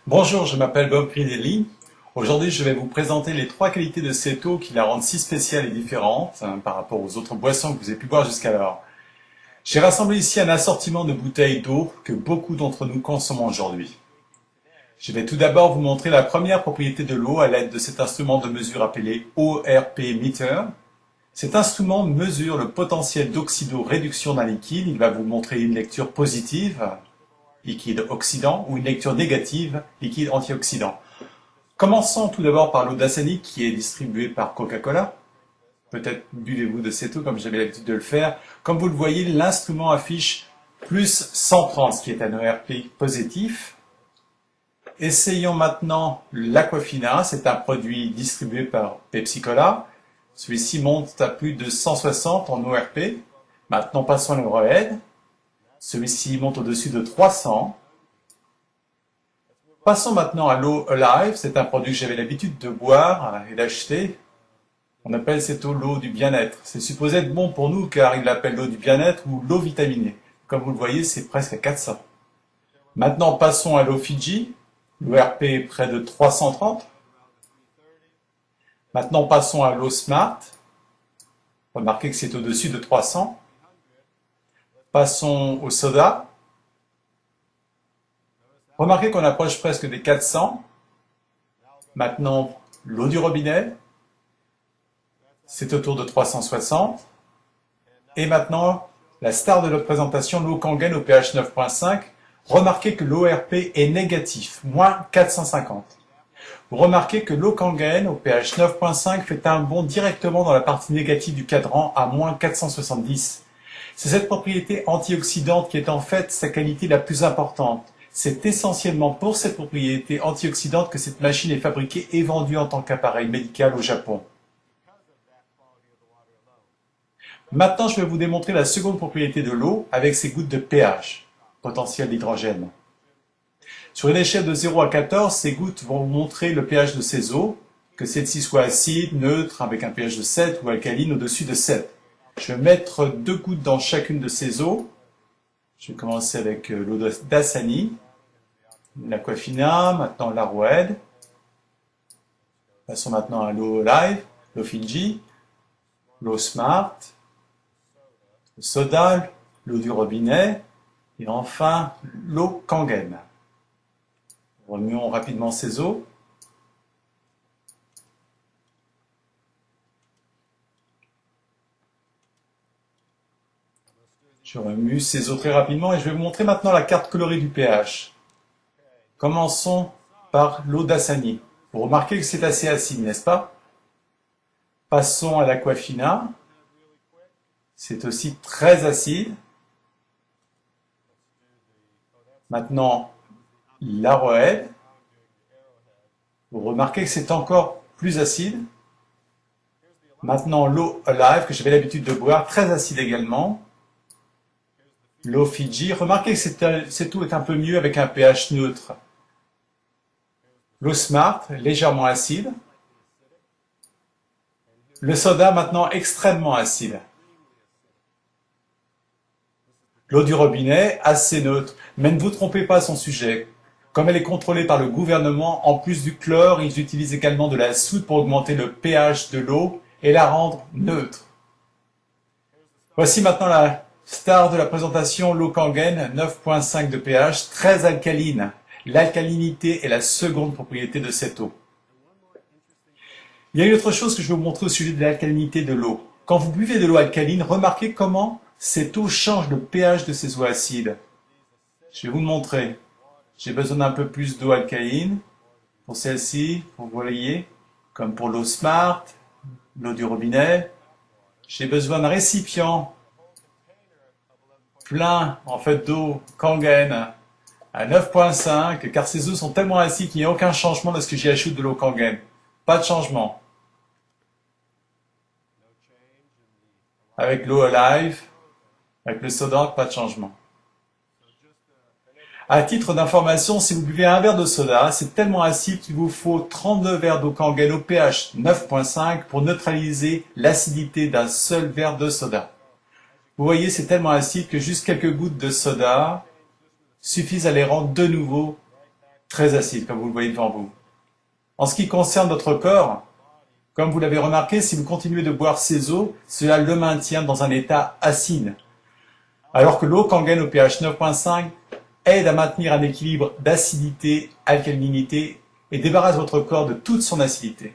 Bonjour, je m'appelle Bob Cridelli. Aujourd'hui, je vais vous présenter les trois qualités de cette eau qui la rendent si spéciale et différente par rapport aux autres boissons que vous avez pu boire jusqu'alors. J'ai rassemblé ici un assortiment de bouteilles d'eau que beaucoup d'entre nous consommons aujourd'hui. Je vais tout d'abord vous montrer la première propriété de l'eau à l'aide de cet instrument de mesure appelé ORP Meter. Cet instrument mesure le potentiel d'oxydoréduction d'un liquide. Il va vous montrer une lecture positive, liquide oxydant, ou une lecture négative, liquide antioxydant. Commençons tout d'abord par l'eau Dasani qui est distribuée par Coca-Cola. Peut-être buvez-vous de cette eau comme j'avais l'habitude de le faire. Comme vous le voyez, l'instrument affiche plus 130, ce qui est un ERP positif. Essayons maintenant l'Aquafina, c'est un produit distribué par Pepsi Cola. Celui-ci monte à plus de 160 en ORP. Maintenant passons à l'Eurohead. Celui-ci monte au-dessus de 300. Passons maintenant à l'eau Alive, c'est un produit que j'avais l'habitude de boire et d'acheter. On appelle cette eau l'eau du bien-être. C'est supposé être bon pour nous car il l'appelle l'eau du bien-être ou l'eau vitaminée. Comme vous le voyez, c'est presque à 400. Maintenant passons à l'eau Fiji, l'ORP est près de 330. Maintenant passons à l'eau Smart, remarquez que c'est au-dessus de 300. Passons au soda. Remarquez qu'on approche presque des 400. Maintenant, l'eau du robinet. C'est autour de 360. Et maintenant, la star de notre présentation, l'eau Kangen au pH 9.5. Remarquez que l'ORP est négatif, moins 450. Vous remarquez que l'eau Kangen au pH 9.5 fait un bond directement dans la partie négative du cadran à moins 470. C'est cette propriété antioxydante qui est en fait sa qualité la plus importante. C'est essentiellement pour cette propriété antioxydante que cette machine est fabriquée et vendue en tant qu'appareil médical au Japon. Maintenant, je vais vous démontrer la seconde propriété de l'eau avec ses gouttes de pH, potentiel d'hydrogène. Sur une échelle de 0 à 14, ces gouttes vont vous montrer le pH de ces eaux, que celle-ci soit acide, neutre, avec un pH de 7 ou alcaline au-dessus de 7. Je vais mettre 2 gouttes dans chacune de ces eaux. Je vais commencer avec l'eau Dasani, l'Aquafina, maintenant l'Arrowhead. Passons maintenant à l'eau Live, l'eau Fiji, l'eau Smart, le soda, l'eau du robinet et enfin l'eau Kangen. Remuons rapidement ces eaux. Je remue ces eaux très rapidement et je vais vous montrer maintenant la carte colorée du pH. Commençons par l'eau Dasani. Vous remarquez que c'est assez acide, n'est-ce pas? Passons à l'Aquafina. C'est aussi très acide. Maintenant, l'Arrowhead. Vous remarquez que c'est encore plus acide. Maintenant, l'eau Alive, que j'avais l'habitude de boire, très acide également. L'eau Fiji, remarquez que cette eau est un peu mieux avec un pH neutre. L'eau Smart, légèrement acide. Le soda, maintenant extrêmement acide. L'eau du robinet, assez neutre, mais ne vous trompez pas à son sujet. Comme elle est contrôlée par le gouvernement, en plus du chlore, ils utilisent également de la soude pour augmenter le pH de l'eau et la rendre neutre. Voici maintenant la star de la présentation, l'eau Kangen, 9.5 de pH, très alcaline. L'alcalinité est la seconde propriété de cette eau. Il y a une autre chose que je vais vous montrer au sujet de l'alcalinité de l'eau. Quand vous buvez de l'eau alcaline, remarquez comment cette eau change le pH de ces eaux acides. Je vais vous le montrer. J'ai besoin d'un peu plus d'eau alcaline pour celle-ci, vous voyez, comme pour l'eau Smart, l'eau du robinet. J'ai besoin d'un récipient plein en fait d'eau Kangen à 9.5 car ces eaux sont tellement acides qu'il n'y a aucun changement lorsque j'y ajoute de l'eau Kangen. Pas de changement. Avec l'eau Alive, avec le soda, pas de changement. À titre d'information, si vous buvez un verre de soda, c'est tellement acide qu'il vous faut 32 verres d'eau Kangen au pH 9.5 pour neutraliser l'acidité d'un seul verre de soda. Vous voyez, c'est tellement acide que juste quelques gouttes de soda suffisent à les rendre de nouveau très acide, comme vous le voyez devant vous. En ce qui concerne votre corps, comme vous l'avez remarqué, si vous continuez de boire ces eaux, cela le maintient dans un état acide. Alors que l'eau Kangen au pH 9.5 aide à maintenir un équilibre d'acidité, alcalinité et débarrasse votre corps de toute son acidité.